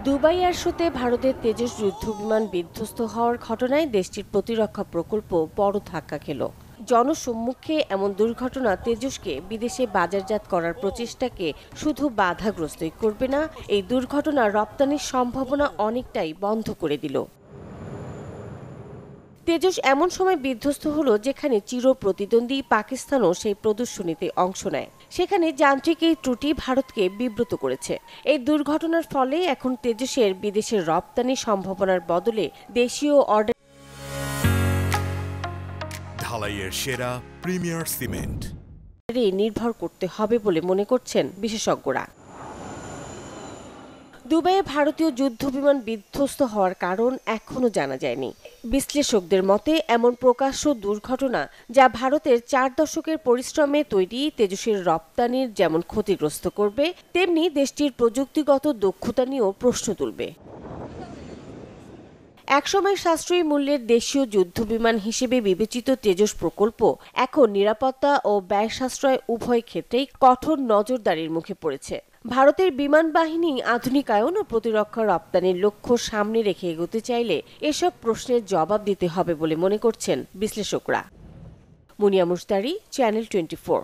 Dubai এয়ারশোতে ভারতের তেজস যুদ্ধবিমান বিধ্বস্ত হওয়ার ঘটনায় দেশটির প্রতিরক্ষা প্রকল্প বড় ধাক্কা খেল। জনসম্মুখে এমন দুর্ঘটনা তেজসকে বিদেশে বাজারজাত করার প্রচেষ্টাকে শুধু বাধাগ্রস্তই করবে না, এই দুর্ঘটনা রপ্তানির সম্ভাবনা অনেকটাই বন্ধ করে দিল। তেজস এমন সময় বিধ্বস্ত হলো যেখানে চির প্রতিদ্বন্দ্বী পাকিস্তানও সেই প্রদর্শনীতে অংশ নেয়। সেখানে যান্ত্রিক এই ত্রুটি ভারতকে বিব্রত করেছে। এই দুর্ঘটনার ফলে এখন তেজসের বিদেশের রপ্তানি সম্ভাবনার বদলে দেশীয় ঢালাইয়ের সেরা প্রিমিয়ার সিমেন্ট নির্ভর করতে হবে বলে মনে করছেন বিশেষজ্ঞরা। দুবাইয়ে ভারতীয় যুদ্ধবিমান বিধ্বস্ত হওয়ার কারণ এখনো জানা যায়নি। বিশ্লেষকদের মতে এমন প্রকাশ্য দুর্ঘটনা, যা ভারতের 4 দশকের পরিশ্রমে তৈরি তেজসের রপ্তানির যেমন ক্ষতিগ্রস্ত করবে, তেমনি দেশটির প্রযুক্তিগত দক্ষতা নিয়েও প্রশ্ন তুলবে। একসময় সাশ্রয়ী মূল্যের দেশীয় যুদ্ধবিমান হিসেবে বিবেচিত তেজস প্রকল্প এখন নিরাপত্তা ও ব্যয় সাশ্রয় উভয় ক্ষেত্রেই কঠোর নজরদারির মুখে পড়েছে। ভারতের বিমান বাহিনী আধুনিকায়ন ও প্রতিরক্ষা রপ্তানির লক্ষ্য সামনে রেখে এগোতে চাইলে এসব প্রশ্নের জবাব দিতে হবে বলে মনে করছেন বিশ্লেষকরা। মুনিয়া মুশতারি, চ্যানেল 24।